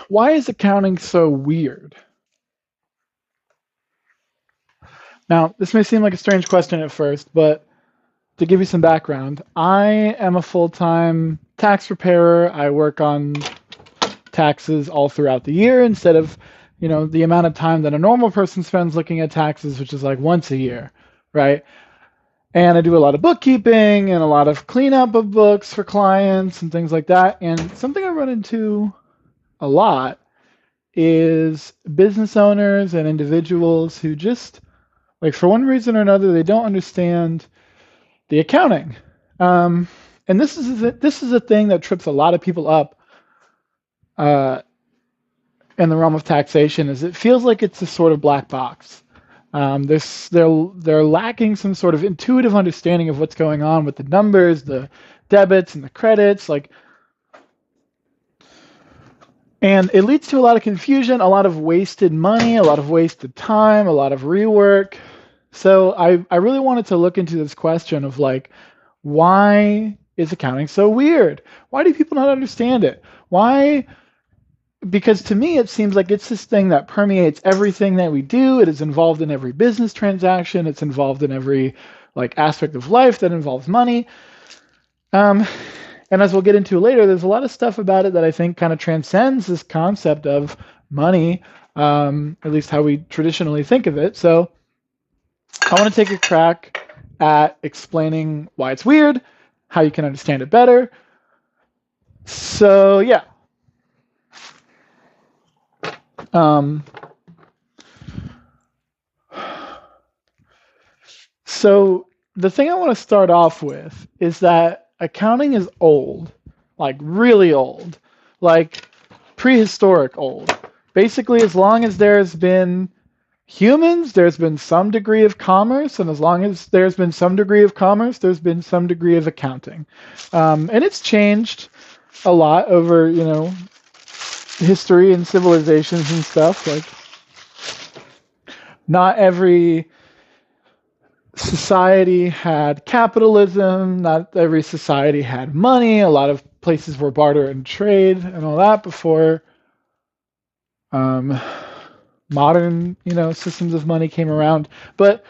Why is accounting so weird? Now, this may seem like a strange question at first, but to give you some background, I am a full-time tax preparer. I work on taxes all throughout the year instead of, the amount of time that a normal person spends looking at taxes, which is like once a year, right? And I do a lot of bookkeeping and a lot of cleanup of books for clients and things like that. And something I run into a lot is business owners and individuals who just, like, for one reason or another, they don't understand the accounting. And this is a thing that trips a lot of people up in the realm of taxation. Is it feels like it's a sort of black box. They're lacking some sort of intuitive understanding of what's going on with the numbers, the debits and the credits, and it leads to a lot of confusion, a lot of wasted money, a lot of wasted time, a lot of rework. So I really wanted to look into this question of why is accounting so weird? Why do people not understand it? Why? Because to me, it seems like it's this thing that permeates everything that we do. It is involved in every business transaction. It's involved in every aspect of life that involves money. And as we'll get into later, there's a lot of stuff about it that I think kind of transcends this concept of money, at least how we traditionally think of it. So I want to take a crack at explaining why it's weird, how you can understand it better. So yeah. So the thing I want to start off with is that accounting is old, like really old, like prehistoric old. Basically, as long as there's been humans, there's been some degree of commerce, and as long as there's been some degree of commerce, there's been some degree of accounting. And it's changed a lot over, history and civilizations and stuff. Like, not every society had capitalism, not every society had money. A lot of places were barter and trade and all that before modern, systems of money came around. But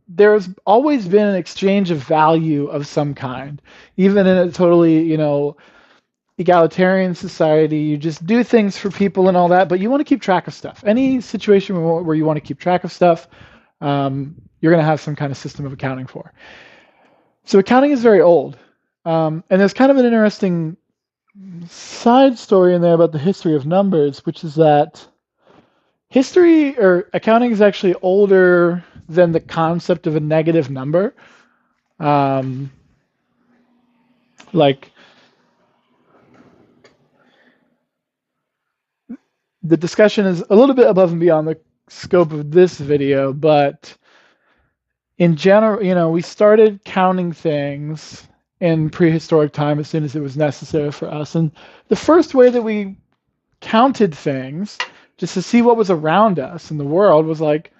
there's always been an exchange of value of some kind, even in a totally, egalitarian society. You just do things for people and all that, but you want to keep track of stuff. Any situation where you want to keep track of stuff, you're going to have some kind of system of accounting for. So accounting is very old. And there's kind of an interesting side story in there about the history of numbers, which is that history or accounting is actually older than the concept of a negative number. The discussion is a little bit above and beyond the scope of this video, but in general, we started counting things in prehistoric time as soon as it was necessary for us. And the first way that we counted things, just to see what was around us in the world, was like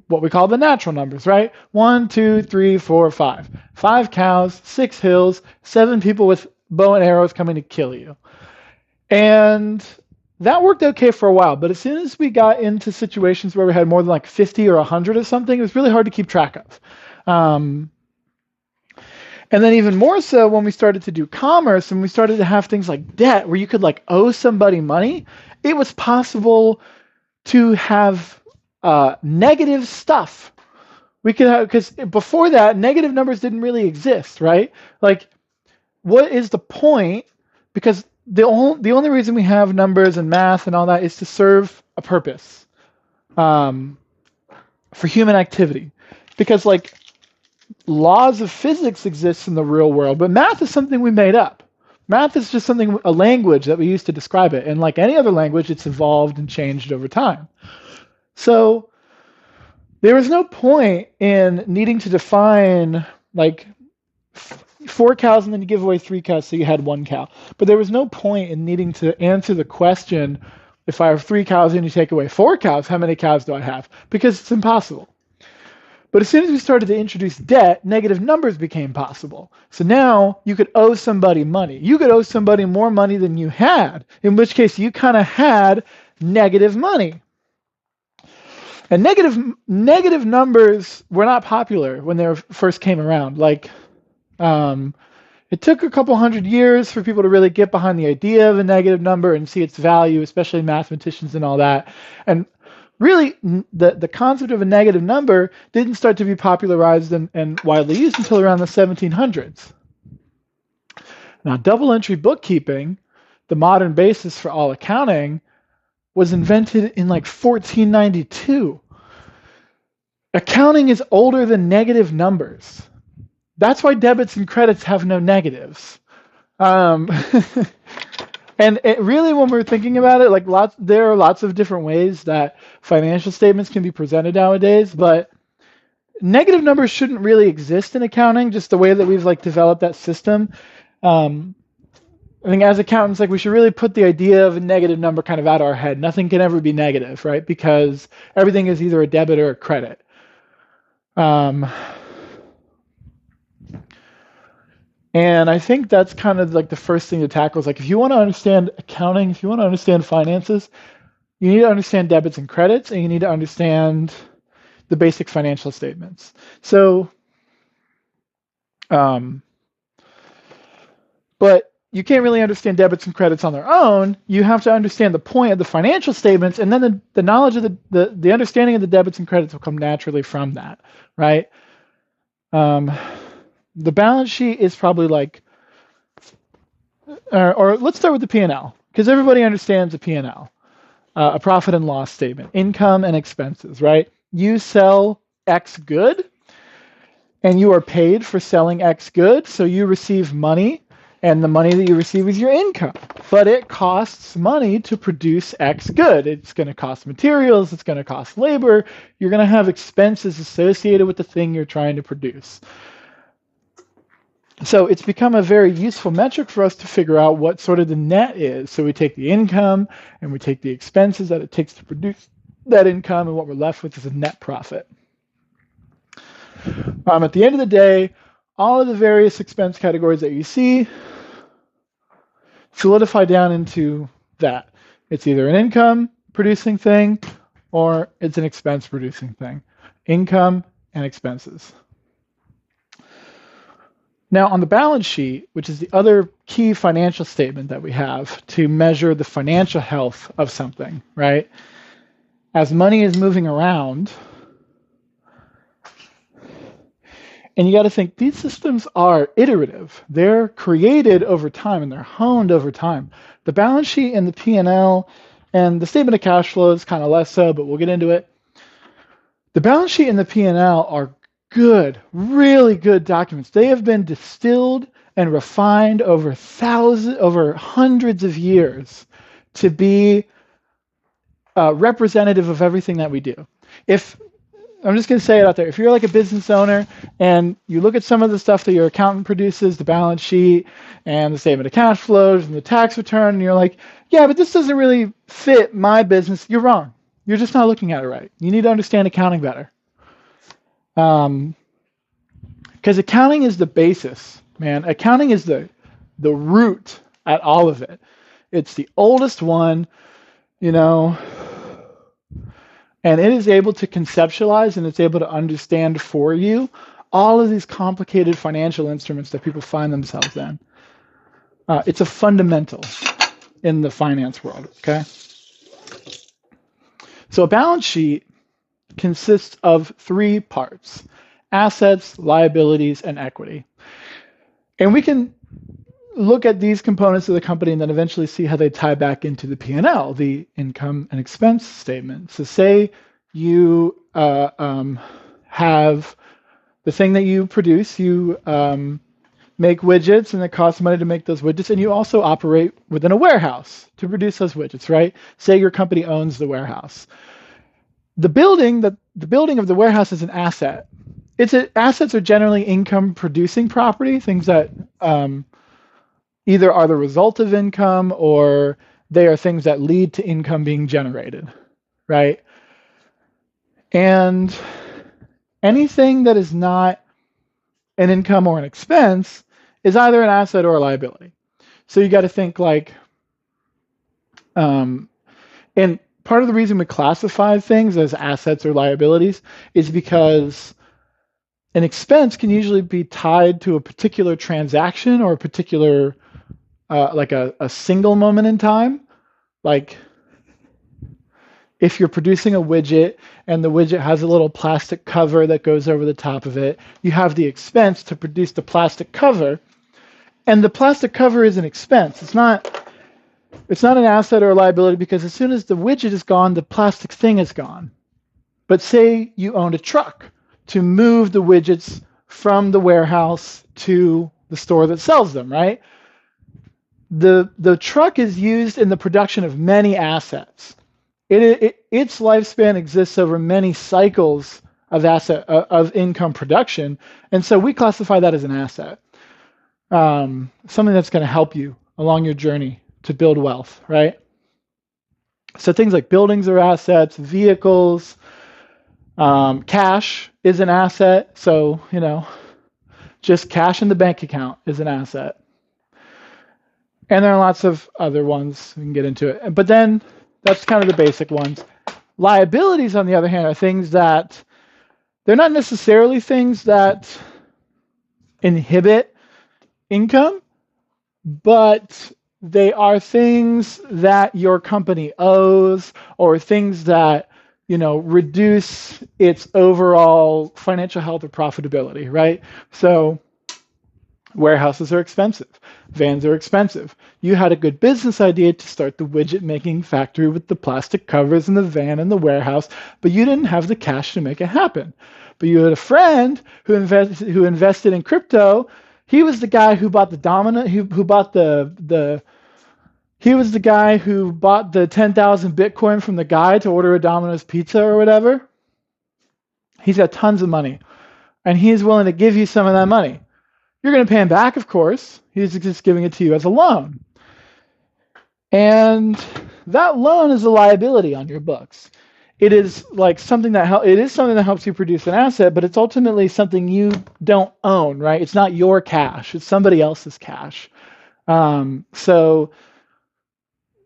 what we call the natural numbers, right? 1, 2, 3, 4, 5. 5 cows, 6 hills, 7 people with bow and arrows coming to kill you. And that worked okay for a while, but as soon as we got into situations where we had more than 50 or 100 or something, it was really hard to keep track of. And then even more so when we started to do commerce and we started to have things like debt where you could owe somebody money, it was possible to have negative stuff. We could have, because before that, negative numbers didn't really exist, right? What is the point? Because the only reason we have numbers and math and all that is to serve a purpose for human activity. Because laws of physics exist in the real world, but math is something we made up. Math is just a language that we use to describe it. And like any other language, it's evolved and changed over time. So there was no point in needing to define 4 cows and then you give away 3 cows, so you had 1 cow. But there was no point in needing to answer the question, if I have 3 cows and you take away 4 cows, how many cows do I have? Because it's impossible. But as soon as we started to introduce debt, negative numbers became possible. So now you could owe somebody money. You could owe somebody more money than you had, in which case you kind of had negative money. And negative numbers were not popular when they first came around. Like, it took a couple hundred years for people to really get behind the idea of a negative number and see its value, especially mathematicians and all that. And really, the concept of a negative number didn't start to be popularized and widely used until around the 1700s. Now, double entry bookkeeping, the modern basis for all accounting, was invented in like 1492. Accounting is older than negative numbers. That's why debits and credits have no negatives. And really, when we're thinking about it, like there are lots of different ways that financial statements can be presented nowadays, but negative numbers shouldn't really exist in accounting, just the way that we've like developed that system. I think as accountants, like we should really put the idea of a negative number kind of out of our head. Nothing can ever be negative, right? Because everything is either a debit or a credit. And I think that's kind of like the first thing to tackle is like, if you want to understand accounting, if you want to understand finances, you need to understand debits and credits, and you need to understand the basic financial statements. So, but you can't really understand debits and credits on their own. You have to understand the point of the financial statements, and then the knowledge of the understanding of the debits and credits will come naturally from that, right? The balance sheet is probably like, or let's start with the P&L, because everybody understands a P&L, a profit and loss statement, income and expenses, right? You sell X good, and you are paid for selling X good, so you receive money, and the money that you receive is your income. But it costs money to produce X good. It's going to cost materials, it's going to cost labor, you're going to have expenses associated with the thing you're trying to produce. So it's become a very useful metric for us to figure out what sort of the net is. So we take the income and we take the expenses that it takes to produce that income, and what we're left with is a net profit. At the end of the day, all of the various expense categories that you see solidify down into that. It's either an income producing thing or it's an expense producing thing. Income and expenses. Now, on the balance sheet, which is the other key financial statement that we have to measure the financial health of something, right? As money is moving around, and you got to think these systems are iterative. They're created over time and they're honed over time. The balance sheet and the P&L and the statement of cash flow is kind of less so, but we'll get into it. The balance sheet and the P&L are good, really good documents. They have been distilled and refined over hundreds of years to be representative of everything that we do. I'm just going to say it out there. If you're like a business owner and you look at some of the stuff that your accountant produces, the balance sheet and the statement of cash flows and the tax return, and you're like, yeah, but this doesn't really fit my business, you're wrong. You're just not looking at it right. You need to understand accounting better. Because accounting is the basis, man. Accounting is the root at all of it. It's the oldest one, and it is able to conceptualize and it's able to understand for you all of these complicated financial instruments that people find themselves in. It's a fundamental in the finance world, okay? So a balance sheet consists of 3 parts: assets, liabilities, and equity. And we can look at these components of the company and then eventually see how they tie back into the P&L, the income and expense statement. So say you have the thing that you produce, you make widgets and it costs money to make those widgets, and you also operate within a warehouse to produce those widgets, right? Say your company owns the warehouse. The building of the warehouse is an asset. Assets are generally income producing property, things that either are the result of income or they are things that lead to income being generated, right? And anything that is not an income or an expense is either an asset or a liability. So you got to think like, and part of the reason we classify things as assets or liabilities is because an expense can usually be tied to a particular transaction or a particular, like a single moment in time. Like if you're producing a widget and the widget has a little plastic cover that goes over the top of it, you have the expense to produce the plastic cover. And the plastic cover is an expense. It's not an asset or a liability because as soon as the widget is gone, the plastic thing is gone. But say you owned a truck to move the widgets from the warehouse to the store that sells them, right? The truck is used in the production of many assets. Its lifespan exists over many cycles of income production, and so we classify that as an asset, something that's going to help you along your journey to build wealth, right? So things like buildings are assets, vehicles, cash is an asset. So, just cash in the bank account is an asset. And there are lots of other ones. We can get into it. But then that's kind of the basic ones. Liabilities, on the other hand, are things that they're not necessarily things that inhibit income, but they are things that your company owes or things that, reduce its overall financial health or profitability, right? So warehouses are expensive. Vans are expensive. You had a good business idea to start the widget making factory with the plastic covers and the van and the warehouse, but you didn't have the cash to make it happen. But you had a friend who invested in crypto. He was the guy who bought the dominant, who bought he was the guy who bought the 10,000 Bitcoin from the guy to order a Domino's pizza or whatever. He's got tons of money, and he's willing to give you some of that money. You're going to pay him back, of course. He's just giving it to you as a loan. And that loan is a liability on your books. It is like something that helps you produce an asset, but it's ultimately something you don't own, right? It's not your cash. It's somebody else's cash. So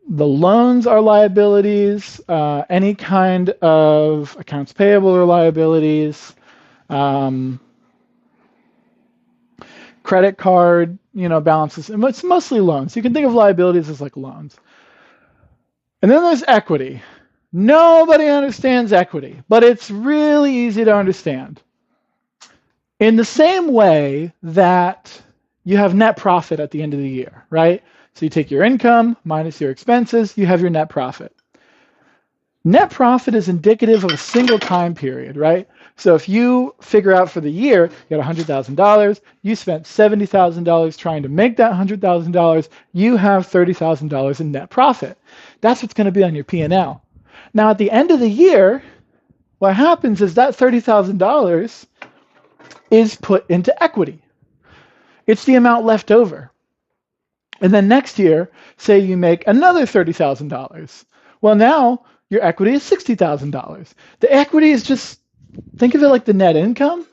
the loans are liabilities. Any kind of accounts payable are liabilities. Credit card, balances. It's mostly loans. You can think of liabilities as like loans. And then there's equity. Nobody understands equity, but it's really easy to understand. In the same way that you have net profit at the end of the year, right? So you take your income minus your expenses, you have your net profit. Net profit is indicative of a single time period, right? So if you figure out for the year, you got $100,000, you spent $70,000 trying to make that $100,000, you have $30,000 in net profit. That's what's going to be on your P&L. Now at the end of the year, what happens is that $30,000 is put into equity. It's the amount left over. And then next year, say you make another $30,000. Well, now your equity is $60,000. The equity is just, think of it like the net income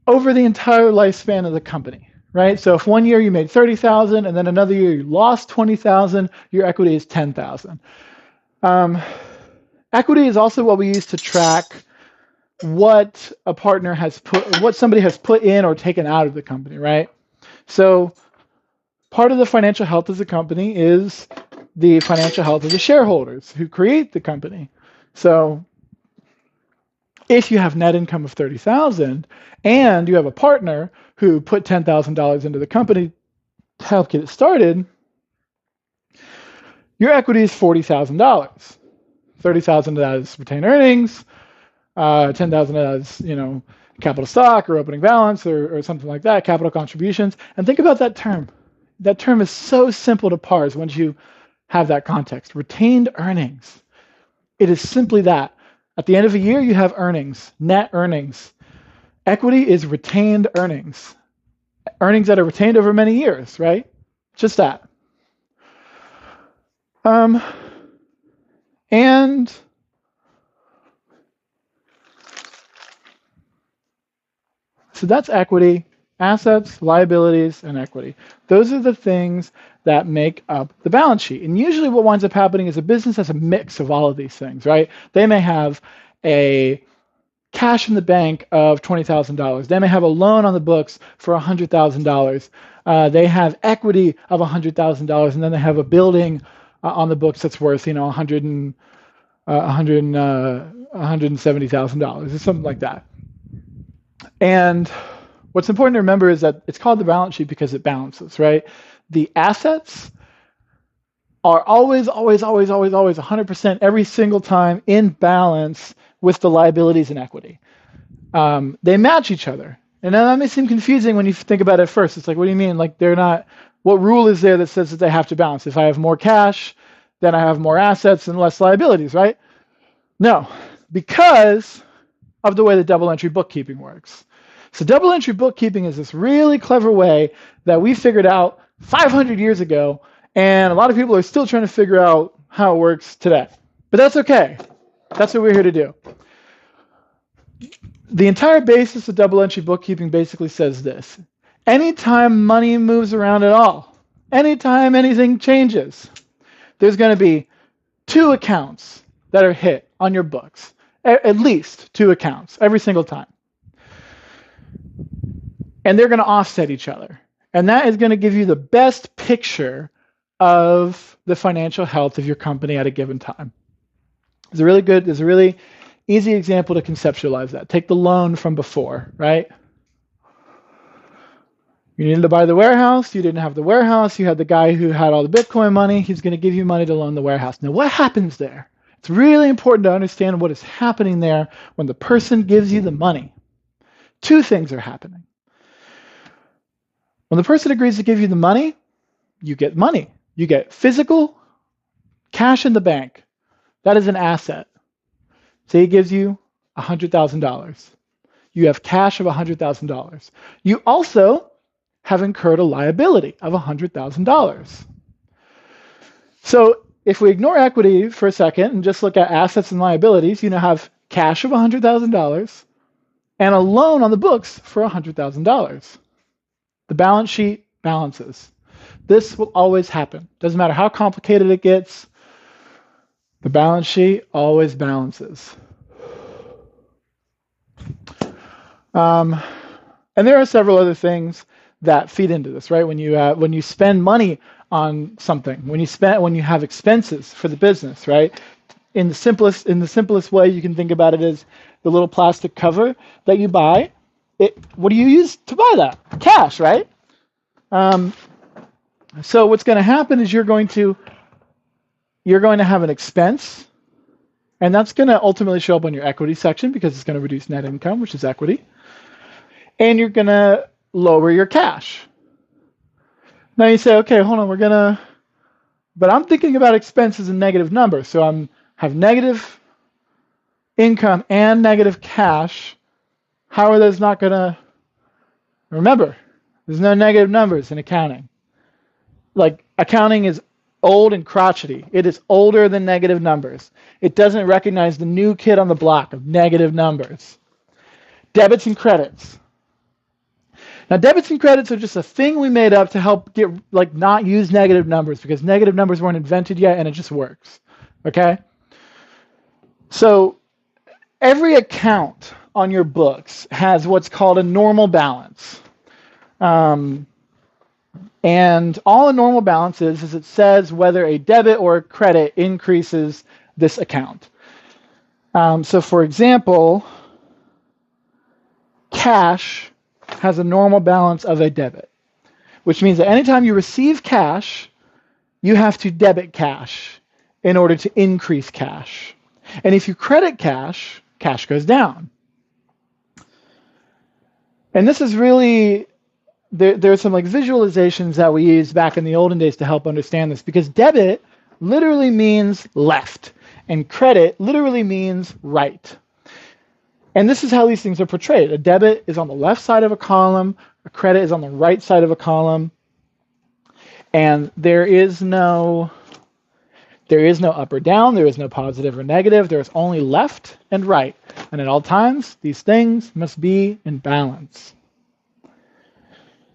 over the entire lifespan of the company, right? So if one year you made 30,000 and then another year you lost 20,000, your equity is 10,000. Equity is also what we use to track what a partner has what somebody has put in or taken out of the company, right? So part of the financial health of the company is the financial health of the shareholders who create the company. So if you have net income of 30,000 and you have a partner who put $10,000 into the company to help get it started, your equity is $40,000. 30,000 of that is retained earnings, 10,000 of that is, capital stock or opening balance or something like that, capital contributions. And think about that term. That term is so simple to parse once you have that context. Retained earnings. It is simply that. At the end of a year, you have earnings, net earnings. Equity is retained earnings. Earnings that are retained over many years, right? Just that. And So that's equity, assets, liabilities, and equity. Those are the things that make up the balance sheet. And usually what winds up happening is a business has a mix of all of these things, right? They may have a cash in the bank of $20,000. They may have a loan on the books for $100,000. They have equity of $100,000, and then they have a building on the books that's worth, $170,000 or something like that. And what's important to remember is that it's called the balance sheet because it balances, right? The assets are always 100% every single time in balance with the liabilities and equity. They match each other. And that may seem confusing when you think about it first. It's like, what do you mean? Like, they're not, what rule is there that says that they have to balance? If I have more cash, then I have more assets and less liabilities, right? No, because of the way the double entry bookkeeping works. So double entry bookkeeping is this really clever way that we figured out 500 years ago, and a lot of people are still trying to figure out how it works today. But that's okay. That's what we're here to do. The entire basis of double entry bookkeeping basically says this. Anytime money moves around at all, anytime anything changes, there's going to be two accounts that are hit on your books. At least two accounts every single time. And they're going to offset each other. And that is going to give you the best picture of the financial health of your company at a given time. There's a really easy example to conceptualize that. Take the loan from before, right? You needed to buy the warehouse. You didn't have the warehouse. You had the guy who had all the Bitcoin money. He's going to give you money to loan the warehouse. Now, what happens there? It's really important to understand what is happening there when the person gives you the money. Two things are happening. When the person agrees to give you the money, you get money. You get physical cash in the bank. That is an asset. Say he gives you $100,000. You have cash of $100,000. You also have incurred a liability of $100,000. So if we ignore equity for a second and just look at assets and liabilities, you now have cash of $100,000 and a loan on the books for $100,000. The balance sheet balances. This will always happen. Doesn't matter how complicated it gets. The balance sheet always balances. And there are several other things that feed into this, right? When you spend money on something, when you have expenses for the business, right? In the simplest way you can think about it is the little plastic cover that you buy. What do you use to buy that? Cash, right? So what's going to happen is you're going to have an expense, and that's going to ultimately show up on your equity section because it's going to reduce net income, which is equity. And you're going to lower your cash. Now you say, okay, hold on, but I'm thinking about expenses in negative numbers. So I have negative income and negative cash. How are those not going to, remember, there's no negative numbers in accounting. Like, accounting is old and crotchety. It is older than negative numbers. It doesn't recognize the new kid on the block of negative numbers. Debits and credits. Now, debits and credits are just a thing we made up to help not use negative numbers because negative numbers weren't invented yet and it just works. Okay? So, every account on your books has what's called a normal balance. And all a normal balance is it says whether a debit or a credit increases this account. So for example, cash has a normal balance of a debit, which means that anytime you receive cash, you have to debit cash in order to increase cash. And if you credit cash, cash goes down. And this is really, there are some visualizations that we used back in the olden days to help understand this, because debit literally means left, and credit literally means right. And this is how these things are portrayed. A debit is on the left side of a column, a credit is on the right side of a column, and there is no up or down, there is no positive or negative, there is only left and right. And at all times, these things must be in balance.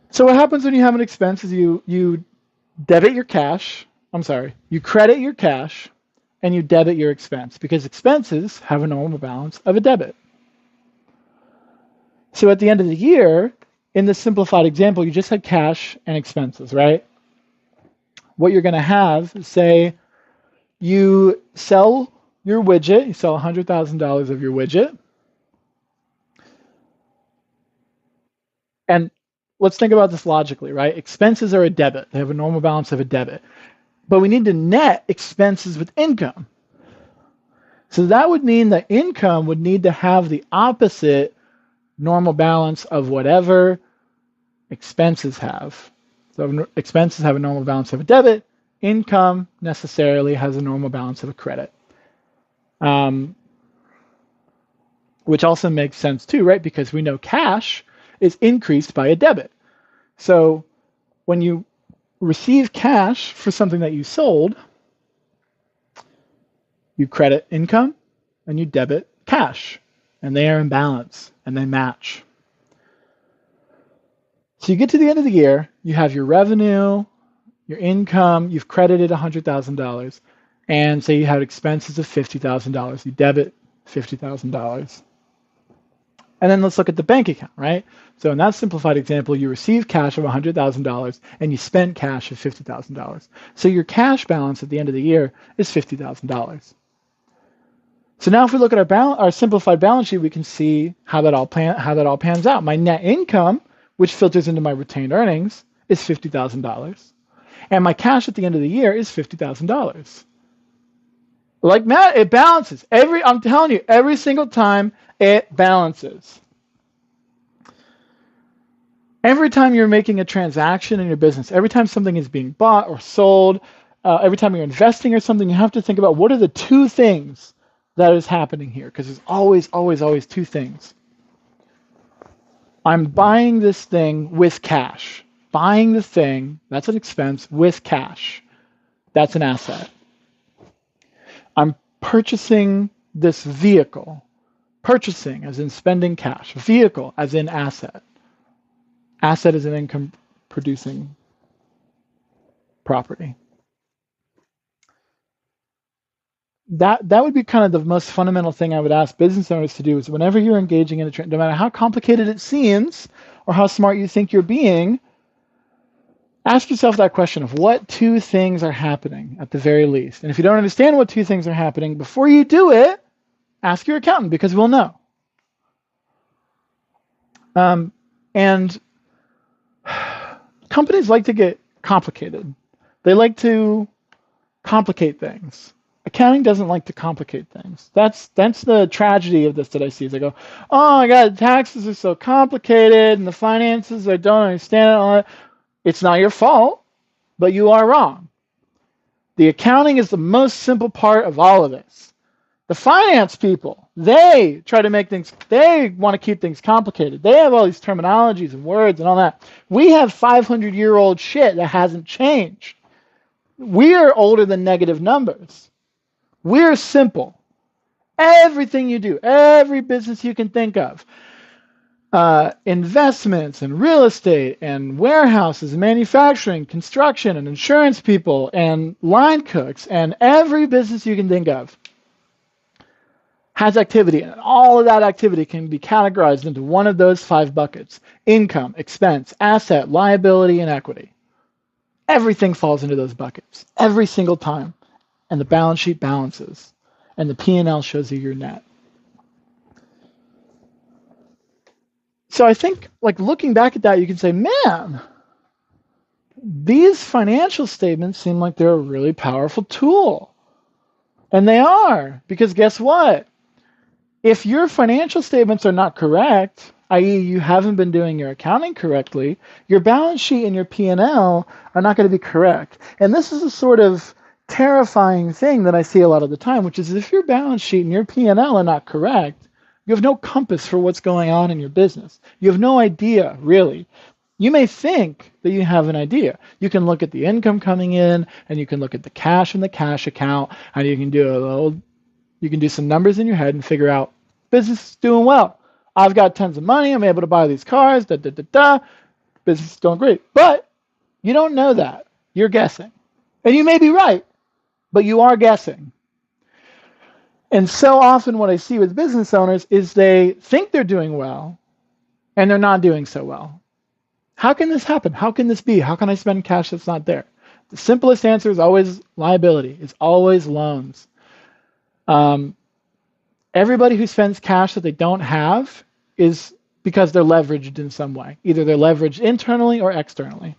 So what happens when you have an expense is you debit your cash. I'm sorry, you credit your cash and you debit your expense because expenses have a normal balance of a debit. So at the end of the year, in this simplified example, you just had cash and expenses, right? What you're going to have, say you sell your widget, you sell $100,000 of your widget, and let's think about this logically, right? Expenses are a debit. They have a normal balance of a debit. But we need to net expenses with income. So that would mean that income would need to have the opposite normal balance of whatever expenses have. So expenses have a normal balance of a debit. Income necessarily has a normal balance of a credit. Which also makes sense too, right? Because we know cash is increased by a debit. So when you receive cash for something that you sold, you credit income and you debit cash, and they are in balance and they match. So you get to the end of the year, you have your revenue, your income, you've credited $100,000, and say you have expenses of $50,000. You debit $50,000. And then let's look at the bank account, right? So in that simplified example, you receive cash of $100,000 and you spend cash of $50,000. So your cash balance at the end of the year is $50,000. So now if we look at our simplified balance sheet, we can see how that all pans out. My net income, which filters into my retained earnings, is $50,000. And my cash at the end of the year is $50,000. Like Matt, it balances. I'm telling you, every single time it balances. Every time you're making a transaction in your business, every time something is being bought or sold, every time you're investing or something, you have to think about what are the two things that is happening here, because there's always, always, always two things. I'm buying this thing with cash. Buying the thing, that's an expense, with cash. That's an asset. I'm purchasing this vehicle. Purchasing as in spending cash. Vehicle as in asset. Asset is an income producing property. That would be kind of the most fundamental thing I would ask business owners to do is whenever you're engaging in a no matter how complicated it seems or how smart you think you're being, ask yourself that question of what two things are happening at the very least. And if you don't understand what two things are happening, before you do it, ask your accountant because we'll know. And companies like to get complicated. They like to complicate things. Accounting doesn't like to complicate things. That's the tragedy of this that I see. Is I go, oh my God, taxes are so complicated and the finances, I don't understand it. All that. It's not your fault, but you are wrong. The accounting is the most simple part of all of this. The finance people, they try to make things, they want to keep things complicated. They have all these terminologies and words and all that. We have 500-year-old shit that hasn't changed. We are older than negative numbers. We're simple. Everything you do, every business you can think of, investments and real estate and warehouses and manufacturing, construction and insurance people and line cooks and every business you can think of has activity, and all of that activity can be categorized into one of those 5 buckets: income, expense, asset, liability, and equity. Everything falls into those buckets every single time. And the balance sheet balances, and the P&L shows you your net. So I think, like looking back at that, you can say, man, these financial statements seem like they're a really powerful tool. And they are, because guess what? If your financial statements are not correct, i.e. you haven't been doing your accounting correctly, your balance sheet and your P&L are not going to be correct. And this is a sort of terrifying thing that I see a lot of the time, which is if your balance sheet and your P&L are not correct, you have no compass for what's going on in your business. You have no idea, really. You may think that you have an idea. You can look at the income coming in, and you can look at the cash in the cash account, and you can do some numbers in your head and figure out business is doing well. I've got tons of money. I'm able to buy these cars. business is going great. But you don't know that. You're guessing. And you may be right, but you are guessing. And so often what I see with business owners is they think they're doing well, and they're not doing so well. How can this happen? How can this be? How can I spend cash that's not there? The simplest answer is always liability. It's always loans. Everybody who spends cash that they don't have is because they're leveraged in some way. Either they're leveraged internally or externally.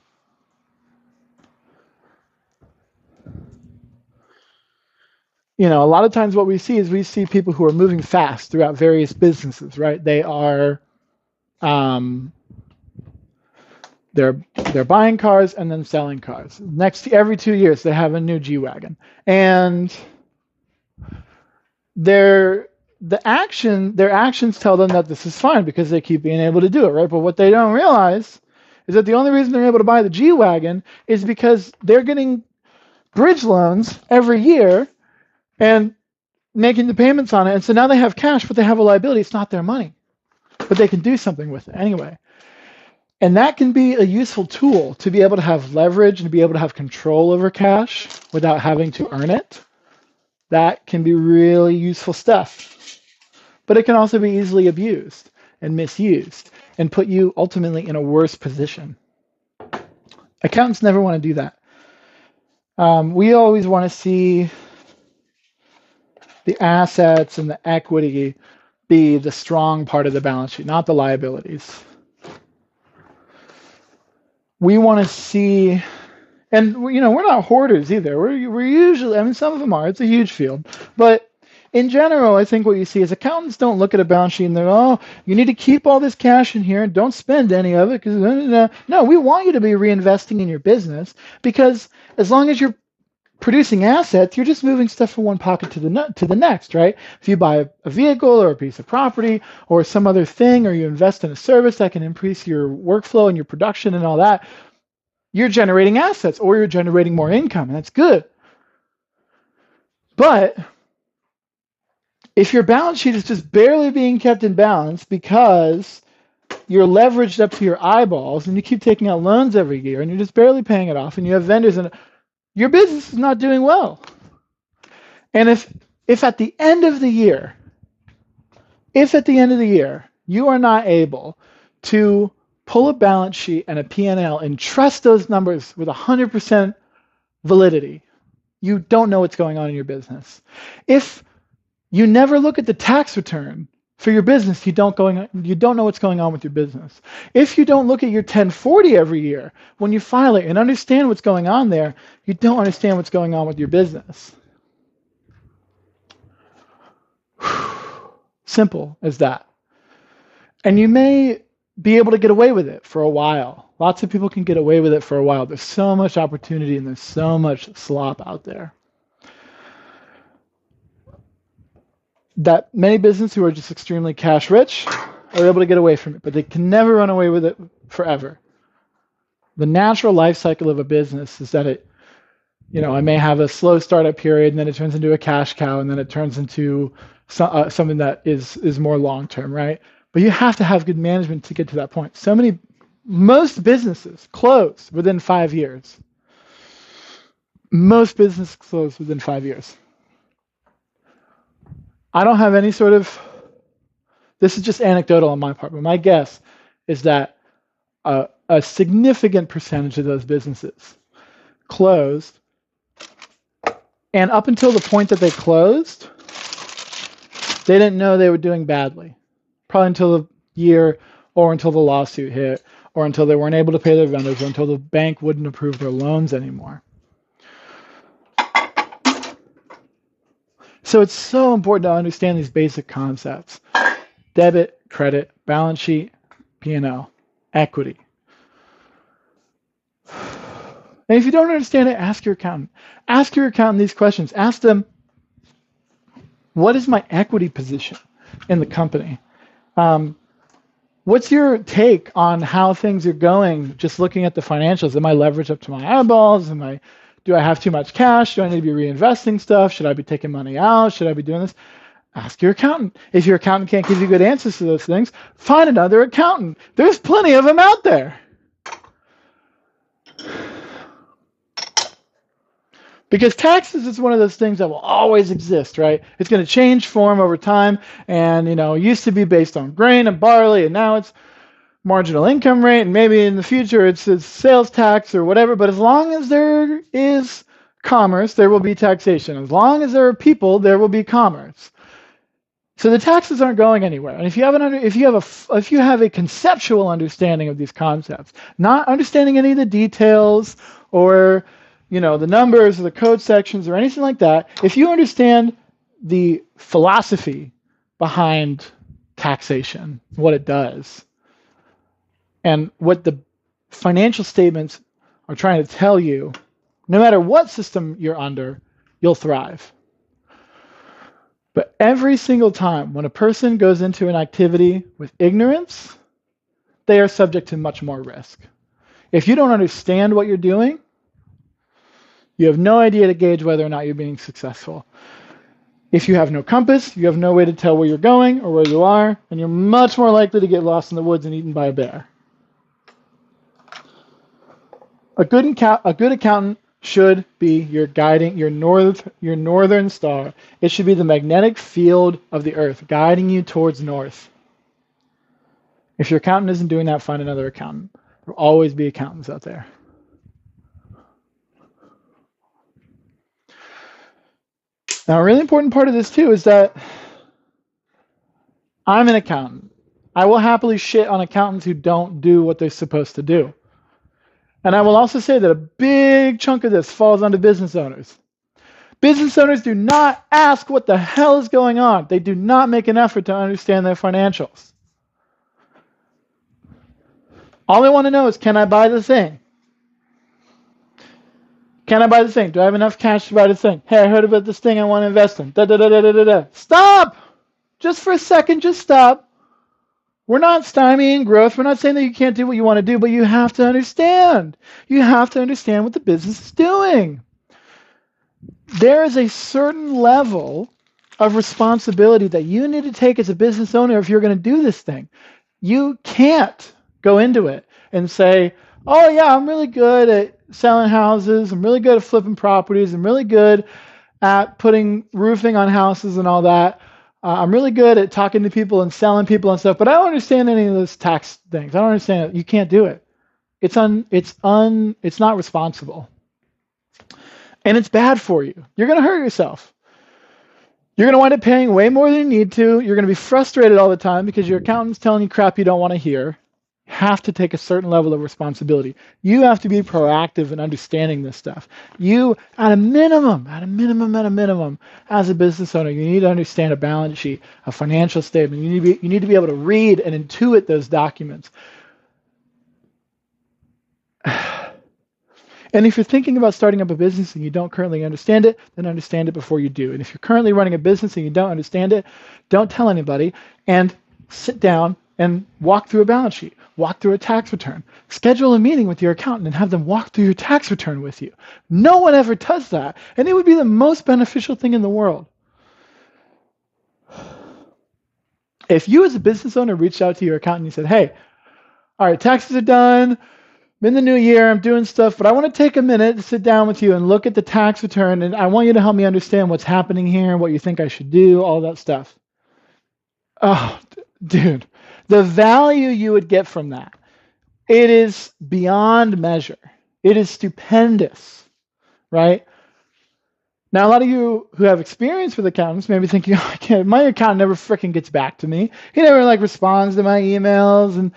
You know, a lot of times what we see is we see people who are moving fast throughout various businesses, right? They are, they're buying cars and then selling cars. Every 2 years, they have a new G-Wagon. And their actions tell them that this is fine because they keep being able to do it, right? But what they don't realize is that the only reason they're able to buy the G-Wagon is because they're getting bridge loans every year and making the payments on it. And so now they have cash, but they have a liability. It's not their money, but they can do something with it anyway. And that can be a useful tool to be able to have leverage and to be able to have control over cash without having to earn it. That can be really useful stuff. But it can also be easily abused and misused and put you ultimately in a worse position. Accountants never want to do that. We always want to see the assets and the equity be the strong part of the balance sheet, not the liabilities. We want to see, and you know, we're not hoarders either. We're usually, I mean, some of them are. It's a huge field, but in general, I think what you see is accountants don't look at a balance sheet and they're, oh, you need to keep all this cash in here and don't spend any of it because no, we want you to be reinvesting in your business because as long as you're producing assets, you're just moving stuff from one pocket to the next, right? If you buy a vehicle or a piece of property or some other thing, or you invest in a service that can increase your workflow and your production and all that, you're generating assets or you're generating more income, and that's good. But if your balance sheet is just barely being kept in balance because you're leveraged up to your eyeballs and you keep taking out loans every year and you're just barely paying it off and you have vendors and your business is not doing well. And if at the end of the year, you are not able to pull a balance sheet and a P&L and trust those numbers with 100% validity, you don't know what's going on in your business. If you never look at the tax return for your business, you don't know what's going on with your business. If you don't look at your 1040 every year when you file it and understand what's going on there, you don't understand what's going on with your business. Simple as that. And you may be able to get away with it for a while. Lots of people can get away with it for a while. There's so much opportunity and there's so much slop out there that many businesses who are just extremely cash rich are able to get away from it, but they can never run away with it forever. The natural life cycle of a business is that I may have a slow startup period, and then it turns into a cash cow, and then it turns into something that is more long-term, right? But you have to have good management to get to that point. Most businesses close within 5 years. Most businesses close within 5 years. I don't have any sort of, this is just anecdotal on my part, but my guess is that a significant percentage of those businesses closed, and up until the point that they closed, they didn't know they were doing badly. Probably until the year, or until the lawsuit hit, or until they weren't able to pay their vendors, or until the bank wouldn't approve their loans anymore. So it's so important to understand these basic concepts: debit, credit, balance sheet, P&L, equity. And if you don't understand it, ask your accountant. Ask your accountant these questions. Ask them, what is my equity position in the company? What's your take on how things are going, just looking at the financials? Am I leveraged up to my eyeballs? Do I have too much cash? Do I need to be reinvesting stuff? Should I be taking money out? Should I be doing this? Ask your accountant. If your accountant can't give you good answers to those things, find another accountant. There's plenty of them out there. Because taxes is one of those things that will always exist, right? It's going to change form over time, and it used to be based on grain and barley, and now it's marginal income rate, and maybe in the future it's sales tax or whatever. But as long as there is commerce, there will be taxation. As long as there are people, there will be commerce. So the taxes aren't going anywhere. And if you have a conceptual understanding of these concepts, not understanding any of the details or the numbers or the code sections or anything like that, if you understand the philosophy behind taxation, what it does, and what the financial statements are trying to tell you, no matter what system you're under, you'll thrive. But every single time when a person goes into an activity with ignorance, they are subject to much more risk. If you don't understand what you're doing, you have no idea to gauge whether or not you're being successful. If you have no compass, you have no way to tell where you're going or where you are, and you're much more likely to get lost in the woods and eaten by a bear. A good accountant should be your northern star. It should be the magnetic field of the earth, guiding you towards north. If your accountant isn't doing that, find another accountant. There will always be accountants out there. Now, a really important part of this too is that I'm an accountant. I will happily shit on accountants who don't do what they're supposed to do. And I will also say that a big chunk of this falls onto business owners. Business owners do not ask what the hell is going on. They do not make an effort to understand their financials. All they want to know is, can I buy the thing? Can I buy the thing? Do I have enough cash to buy the thing? Hey, I heard about this thing I want to invest in. Stop! Just for a second, just stop. We're not stymieing growth. We're not saying that you can't do what you want to do, but you have to understand. You have to understand what the business is doing. There is a certain level of responsibility that you need to take as a business owner if you're going to do this thing. You can't go into it and say, oh yeah, I'm really good at selling houses. I'm really good at flipping properties. I'm really good at putting roofing on houses and all that. I'm really good at talking to people and selling people and stuff, but I don't understand any of those tax things. I don't understand it. You can't do it. It's not responsible. And it's bad for you. You're going to hurt yourself. You're going to wind up paying way more than you need to. You're going to be frustrated all the time because your accountant's telling you crap you don't want to hear. You have to take a certain level of responsibility. You have to be proactive in understanding this stuff. You, at a minimum, as a business owner, you need to understand a balance sheet, a financial statement. You need to be able to read and intuit those documents. And if you're thinking about starting up a business and you don't currently understand it, then understand it before you do. And if you're currently running a business and you don't understand it, don't tell anybody, and sit down and walk through a balance sheet, walk through a tax return, schedule a meeting with your accountant and have them walk through your tax return with you. No one ever does that, and it would be the most beneficial thing in the world. If you as a business owner reached out to your accountant and you said, hey, all right, taxes are done, I'm in the new year, I'm doing stuff, but I want to take a minute to sit down with you and look at the tax return, and I want you to help me understand what's happening here, what you think I should do, all that stuff. Oh, dude, the value you would get from that, it is beyond measure. It is stupendous, right? Now, a lot of you who have experience with accountants may be thinking, oh, my accountant never freaking gets back to me. He never responds to my emails and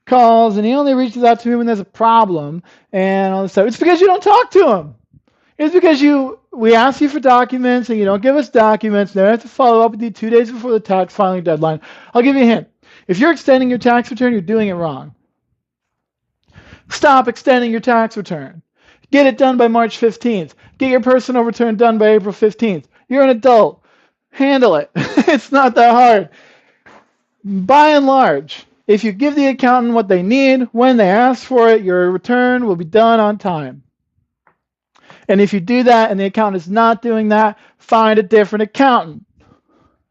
calls, and he only reaches out to me when there's a problem and all this stuff. It's because you don't talk to him. It's because we ask you for documents and you don't give us documents. Then I have to follow up with you 2 days before the tax filing deadline. I'll give you a hint. If you're extending your tax return, you're doing it wrong. Stop extending your tax return. Get it done by March 15th. Get your personal return done by April 15th. You're an adult. Handle it. It's not that hard. By and large, if you give the accountant what they need when they ask for it, your return will be done on time. And if you do that and the accountant is not doing that, find a different accountant.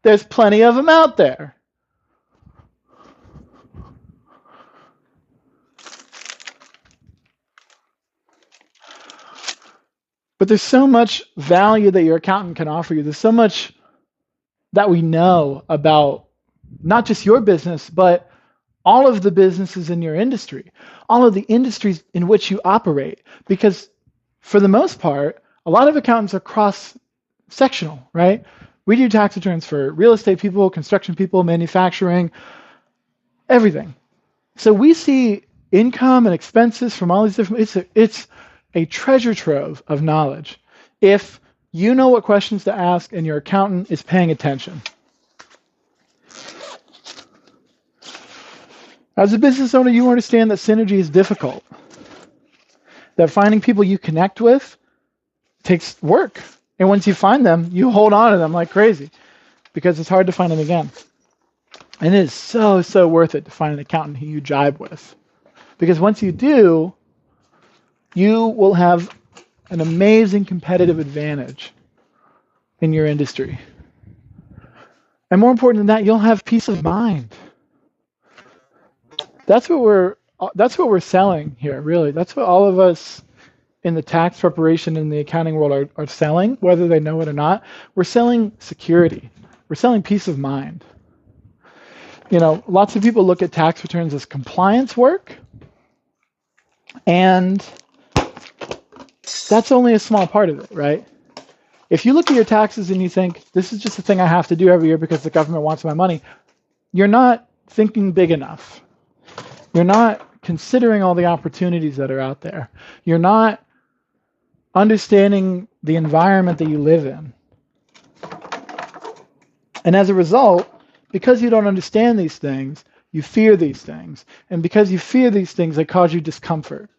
There's plenty of them out there. But there's so much value that your accountant can offer you. There's so much that we know about not just your business, but all of the businesses in your industry, all of the industries in which you operate. Because for the most part, a lot of accountants are cross-sectional, right? We do tax returns for real estate people, construction people, manufacturing, everything. So we see income and expenses from all these different, it's a treasure trove of knowledge if you know what questions to ask and your accountant is paying attention. As a business owner, you understand that synergy is difficult, that finding people you connect with takes work. And once you find them, you hold on to them like crazy because it's hard to find them again. And it is so, so worth it to find an accountant who you jibe with. Because once you do, you will have an amazing competitive advantage in your industry. And more important than that, you'll have peace of mind. That's what we're selling here, really. That's what all of us in the tax preparation and the accounting world are selling, whether they know it or not. We're selling security. We're selling peace of mind. You know, lots of people look at tax returns as compliance work, and that's only a small part of it, right? If you look at your taxes and you think, this is just a thing I have to do every year because the government wants my money, you're not thinking big enough. You're not considering all the opportunities that are out there. You're not understanding the environment that you live in. And as a result, because you don't understand these things, you fear these things. And because you fear these things, they cause you discomfort.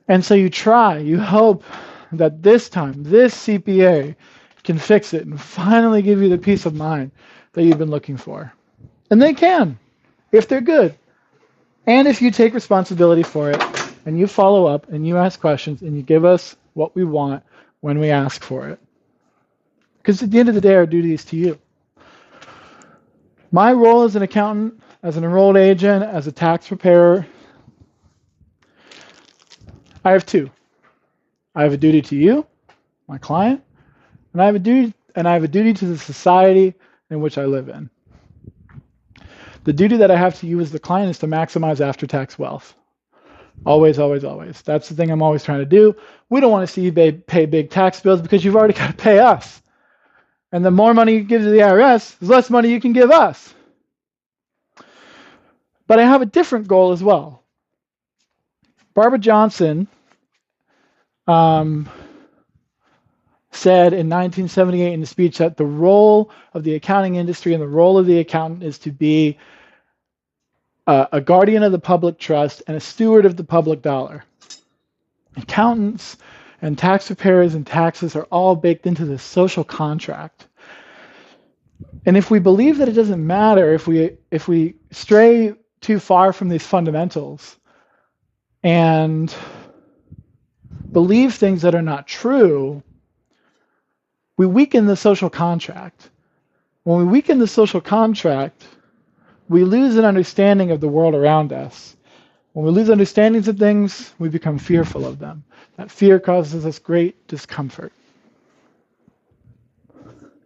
And so you hope that this time, this CPA can fix it and finally give you the peace of mind that you've been looking for. And they can, if they're good. And if you take responsibility for it, and you follow up, and you ask questions, and you give us what we want when we ask for it. Because at the end of the day, our duty is to you. My role as an accountant, as an enrolled agent, as a tax preparer, I have two. I have a duty to you, my client, and I have a duty to the society in which I live in. The duty that I have to you as the client is to maximize after-tax wealth. Always, always, always. That's the thing I'm always trying to do. We don't want to see you pay big tax bills because you've already got to pay us. And the more money you give to the IRS, the less money you can give us. But I have a different goal as well. Barbara Johnson said in 1978 in a speech that the role of the accounting industry and the role of the accountant is to be a guardian of the public trust and a steward of the public dollar. Accountants and tax preparers and taxes are all baked into this social contract. And if we believe that it doesn't matter, if we stray too far from these fundamentals and believe things that are not true, we weaken the social contract. When we weaken the social contract, we lose an understanding of the world around us. When we lose understandings of things, we become fearful of them. That fear causes us great discomfort.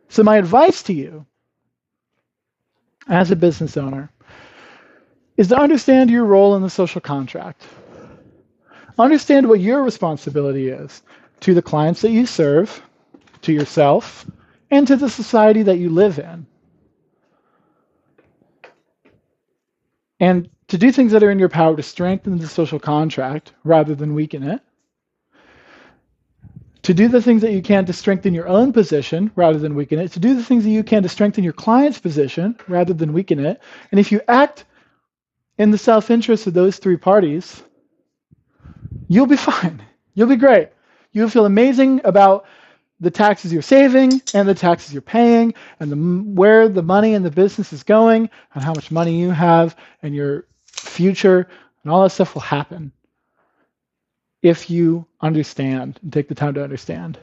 So my advice to you, as a business owner, is to understand your role in the social contract. Understand what your responsibility is to the clients that you serve, to yourself, and to the society that you live in. And to do things that are in your power to strengthen the social contract rather than weaken it. To do the things that you can to strengthen your own position rather than weaken it. To do the things that you can to strengthen your client's position rather than weaken it. And if you act in the self-interest of those three parties, you'll be fine. You'll be great. You'll feel amazing about the taxes you're saving and the taxes you're paying and where the money in the business is going and how much money you have and your future, and all that stuff will happen if you understand and take the time to understand.